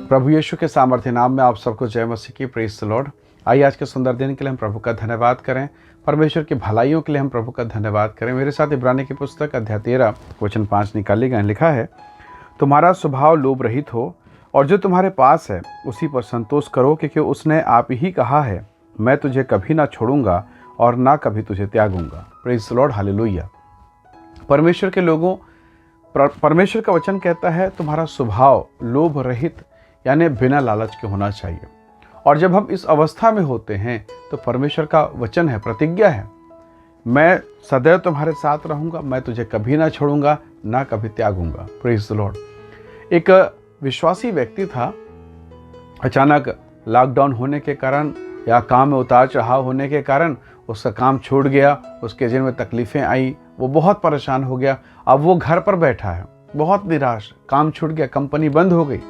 प्रभु यीशु के सामर्थ्य नाम में आप सबको जय मसीह की। Praise the Lord. आइए आज के सुंदर दिन के लिए हम प्रभु का धन्यवाद करें। परमेश्वर की भलाइयों के लिए हम प्रभु का धन्यवाद करें। मेरे साथ इब्रानी की पुस्तक अध्याय 13 वचन 5 निकाले गए। लिखा है, तुम्हारा स्वभाव लोभ रहित हो और जो तुम्हारे पास है उसी पर संतोष करो, क्योंकि उसने आप ही कहा है, मैं तुझे कभी ना छोड़ूंगा और ना कभी तुझे त्यागूंगा। Praise the Lord, hallelujah. परमेश्वर के लोगों, परमेश्वर का वचन कहता है तुम्हारा स्वभाव लोभ रहित यानी बिना लालच के होना चाहिए। और जब हम इस अवस्था में होते हैं तो परमेश्वर का वचन है, प्रतिज्ञा है, मैं सदैव तुम्हारे साथ रहूंगा, मैं तुझे कभी ना छोड़ूंगा ना कभी त्यागूंगा। Praise the Lord. एक विश्वासी व्यक्ति था, अचानक लॉकडाउन होने के कारण या काम में उतार चढ़ाव होने के कारण उसका काम छूट गया, उसके जीवन में तकलीफ़ें आई, वो बहुत परेशान हो गया। अब वो घर पर बैठा है, बहुत निराश, काम छूट गया, कंपनी बंद हो गई।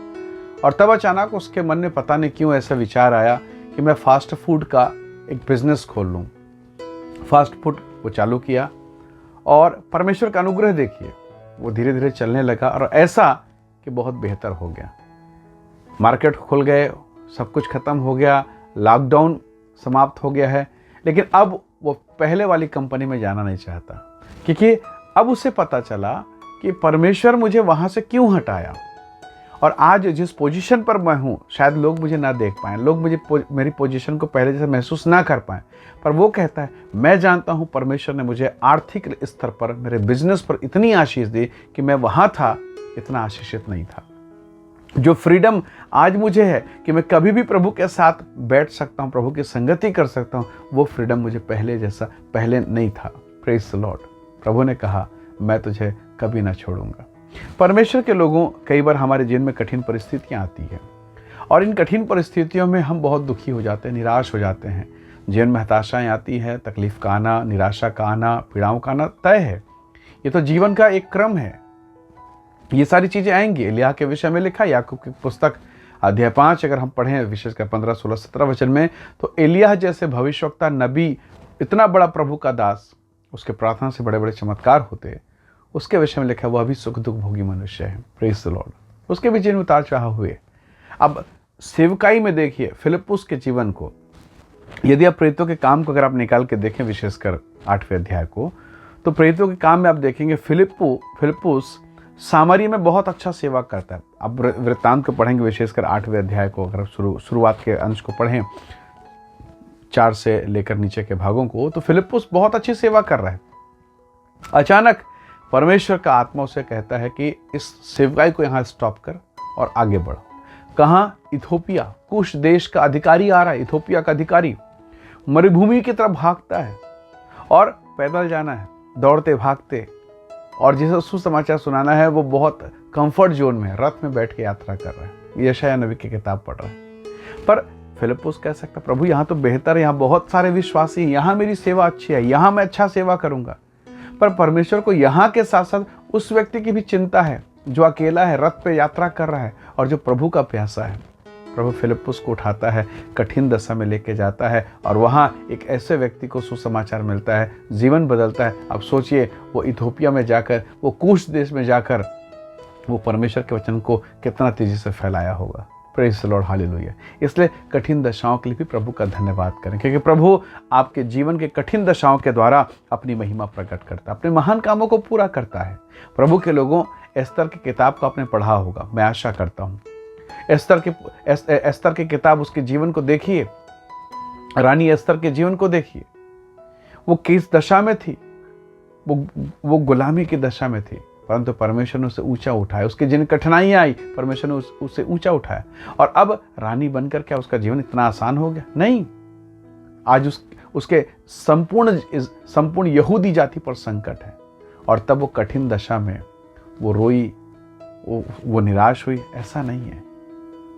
और तब अचानक उसके मन में पता नहीं क्यों ऐसा विचार आया कि मैं फास्ट फूड का एक बिजनेस खोल लूँ। फास्ट फूड वो चालू किया और परमेश्वर का अनुग्रह देखिए, वो धीरे धीरे चलने लगा और ऐसा कि बहुत बेहतर हो गया। मार्केट खुल गए, सब कुछ खत्म हो गया, लॉकडाउन समाप्त हो गया है। लेकिन अब वो पहले वाली कंपनी में जाना नहीं चाहता, क्योंकि अब उसे पता चला कि परमेश्वर मुझे वहाँ से क्यों हटाया। और आज जिस पोजीशन पर मैं हूँ, शायद लोग मुझे ना देख पाएँ, लोग मुझे मेरी पोजीशन को पहले जैसे महसूस ना कर पाएँ, पर वो कहता है मैं जानता हूँ परमेश्वर ने मुझे आर्थिक स्तर पर, मेरे बिजनेस पर इतनी आशीष दी कि मैं वहाँ था इतना आशीषित नहीं था। जो फ्रीडम आज मुझे है कि मैं कभी भी प्रभु के साथ बैठ सकता हूँ, प्रभु की संगति कर सकता हूँ, वो फ्रीडम मुझे पहले नहीं था। Praise the Lord. प्रभु ने कहा मैं तुझे कभी ना छोड़ूंगा। परमेश्वर के लोगों, कई बार हमारे जीवन में कठिन परिस्थितियाँ आती हैं और इन कठिन परिस्थितियों में हम बहुत दुखी हो जाते हैं, निराश हो जाते हैं। जीवन में हताशाएँ आती है, तकलीफ का आना, निराशा का आना, पीड़ाओं का आना तय है। ये तो जीवन का एक क्रम है, ये सारी चीज़ें आएंगी। एलिय्याह के विषय में लिखा, याकूब की पुस्तक अध्याय 5 अगर हम पढ़ें, विशेषकर 15, 16, 17 वचन में, तो एलिय्याह जैसे भविष्यवक्ता, नबी, इतना बड़ा प्रभु का दास, उसके प्रार्थना से बड़े बड़े चमत्कार होते, उसके विषय में लिखा, वह भी सुख दुख भोगी मनुष्य है। Praise the Lord. उसके भी जीवन उतार चढ़ाव हुए। अब सेवकाई में देखिए फिलिप्पुस के जीवन को, यदि आप प्रेरितों के काम को अगर आप निकाल के देखें, विशेषकर 8वें अध्याय को, तो प्रेरितों के काम में आप देखेंगे फिलिप्पुस सामरी में बहुत अच्छा सेवा करता है। अब वृत्तांत को पढ़ेंगे, विशेषकर 8वें अध्याय को अगर शुरुआत के अंश को पढ़ें, 4 से लेकर नीचे के भागों को, तो फिलिप्पुस बहुत अच्छी सेवा कर रहा है। अचानक परमेश्वर का आत्मा उसे कहता है कि इस सेवकाई को यहाँ स्टॉप कर और आगे बढ़। कहाँ? इथोपिया, कुश देश का अधिकारी आ रहा है। इथोपिया का अधिकारी मरुभूमि की तरफ भागता है और पैदल जाना है, दौड़ते भागते, और जिसे सुसमाचार सुनाना है वो बहुत कंफर्ट जोन में, रथ में बैठ के यात्रा कर रहा है। यशायाह नबी की किताब पढ़ रहा है। पर फिलिप्पुस कह सकता, प्रभु यहाँ तो बेहतर है, यहाँ बहुत सारे विश्वासी हैं, यहाँ मेरी सेवा अच्छी है, यहाँ मैं अच्छा सेवा करूँगा। पर परमेश्वर को यहाँ के साथ साथ उस व्यक्ति की भी चिंता है जो अकेला है, रथ पे यात्रा कर रहा है और जो प्रभु का प्यासा है। प्रभु फिलिप्पुस को उठाता है, कठिन दशा में लेके जाता है और वहाँ एक ऐसे व्यक्ति को सुसमाचार मिलता है, जीवन बदलता है। अब सोचिए, वो इथोपिया में जाकर, वो कुश देश में जाकर वो परमेश्वर के वचन को कितना तेजी से फैलाया होगा। Praise the Lord, hallelujah. इसलिए कठिन दशाओं के लिए भी प्रभु का धन्यवाद करें, क्योंकि प्रभु आपके जीवन के कठिन दशाओं के द्वारा अपनी महिमा प्रकट करता है, अपने महान कामों को पूरा करता है। प्रभु के लोगों, एस्तर की किताब को आपने पढ़ा होगा, मैं आशा करता हूँ। एस्तर की किताब, उसके जीवन को देखिए, रानी एस्तर के जीवन को देखिए। वो किस दशा में थी? वो गुलामी की दशा में थी, परंतु परमेश्वर ने उसे ऊंचा उठाया। उसके जिन कठिनाइयां आई, परमेश्वर ने उसे ऊंचा उठाया। और अब रानी बनकर क्या उसका जीवन इतना आसान हो गया? नहीं। आज उसके संपूर्ण यहूदी जाति पर संकट है। और तब वो कठिन दशा में वो रोई, वो निराश हुई, ऐसा नहीं है।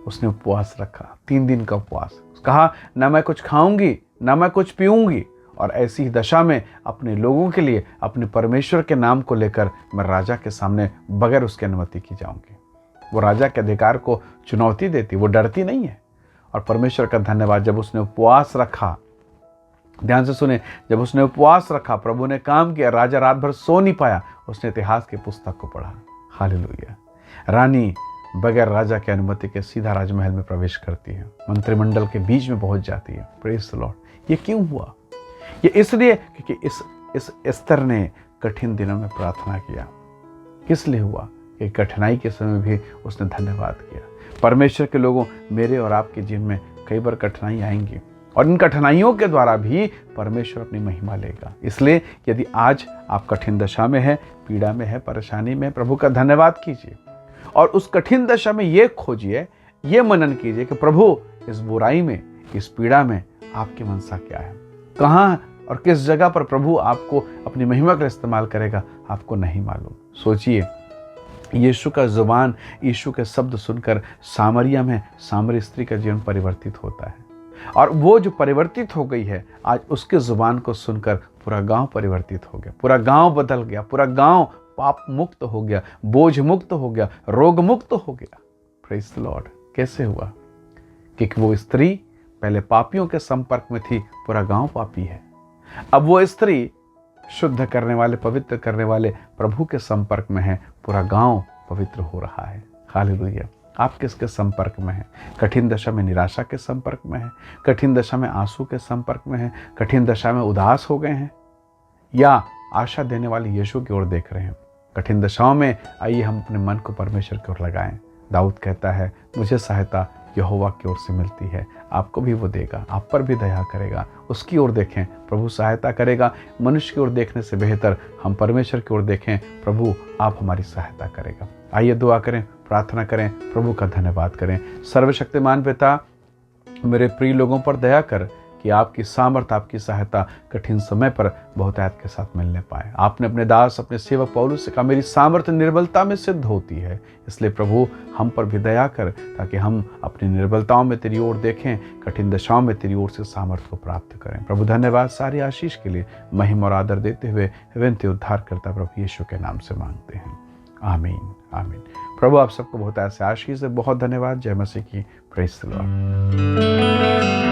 उसने उपवास रखा, 3 दिन का उपवास। कहा, ना मैं कुछ खाऊंगी ना मैं कुछ पीऊंगी, और ऐसी ही दशा में अपने लोगों के लिए, अपने परमेश्वर के नाम को लेकर मैं राजा के सामने बगैर उसकी अनुमति की जाऊंगी। वो राजा के अधिकार को चुनौती देती, वो डरती नहीं है। और परमेश्वर का धन्यवाद, जब उसने उपवास रखा, ध्यान से सुने, जब उसने उपवास रखा, प्रभु ने काम किया, राजा रात भर सो नहीं पाया, उसने इतिहास की पुस्तक को पढ़ा। हालेलुया। रानी बगैर राजा की अनुमति के सीधा राजमहल में प्रवेश करती है, मंत्रिमंडल के बीच में पहुंच जाती है। Praise the Lord. ये क्यों हुआ? ये इसलिए क्योंकि इस एस्थर ने कठिन दिनों में प्रार्थना किया। किस लिए हुआ? कि कठिनाई के समय भी उसने धन्यवाद किया। परमेश्वर के लोगों, मेरे और आपके जीवन में कई बार कठिनाई आएंगी और इन कठिनाइयों के द्वारा भी परमेश्वर अपनी महिमा लेगा। इसलिए यदि आज आप कठिन दशा में है, पीड़ा में है, परेशानी में, प्रभु का धन्यवाद कीजिए और उस कठिन दशा में ये खोजिए, ये मनन कीजिए कि प्रभु इस बुराई में, इस पीड़ा में आपकी मनसा क्या है, कहाँ और किस जगह पर प्रभु आपको अपनी महिमा का इस्तेमाल करेगा, आपको नहीं मालूम। सोचिए, यीशु का जुबान, यीशु के शब्द सुनकर सामरिया में सामरी स्त्री का जीवन परिवर्तित होता है और वो जो परिवर्तित हो गई है, आज उसके जुबान को सुनकर पूरा गांव परिवर्तित हो गया, पूरा गांव बदल गया, पूरा गांव पाप मुक्त हो गया, बोझ मुक्त हो गया, रोग मुक्त हो गया। Praise the Lord. कैसे हुआ? क्योंकि वो स्त्री पहले पापियों के संपर्क में थी, पूरा गांव पापी है। अब वो स्त्री शुद्ध करने वाले, पवित्र करने वाले प्रभु के संपर्क में है, पूरा गांव पवित्र हो रहा है। हालेलुया। आप किसके संपर्क में हैं? कठिन दशा में निराशा के संपर्क में हैं, कठिन दशा में आंसू के संपर्क में हैं, कठिन दशा में उदास हो गए हैं, या आशा देने वाले यीशु की ओर देख रहे हैं? कठिन दशाओं में आइए हम अपने मन को परमेश्वर की ओर लगाएं। दाऊद कहता है, मुझे सहायता यहोवा की ओर से मिलती है, आपको भी वो देगा, आप पर भी दया करेगा। उसकी ओर देखें, प्रभु सहायता करेगा। मनुष्य की ओर देखने से बेहतर हम परमेश्वर की ओर देखें, प्रभु आप हमारी सहायता करेगा। आइए दुआ करें, प्रार्थना करें, प्रभु का धन्यवाद करें। सर्वशक्तिमान पिता, मेरे प्रिय लोगों पर दया कर कि आपकी सामर्थ, आपकी सहायता कठिन समय पर बहुतायत के साथ मिलने पाए। आपने अपने दास, अपने सेवक पौलुस से कहा, मेरी सामर्थ निर्बलता में सिद्ध होती है। इसलिए प्रभु हम पर भी दया कर, ताकि हम अपनी निर्बलताओं में तेरी ओर देखें, कठिन दशाओं में तेरी ओर से सामर्थ को प्राप्त करें। प्रभु धन्यवाद सारी आशीष के लिए। महिमा और आदर देते हुए विनती उद्धार करता प्रभु यीशु के नाम से मांगते हैं, आमीन आमीन। प्रभु आप सबको बहुत ऐसे आशीष है। बहुत धन्यवाद। जय मसीह की। Praise the Lord.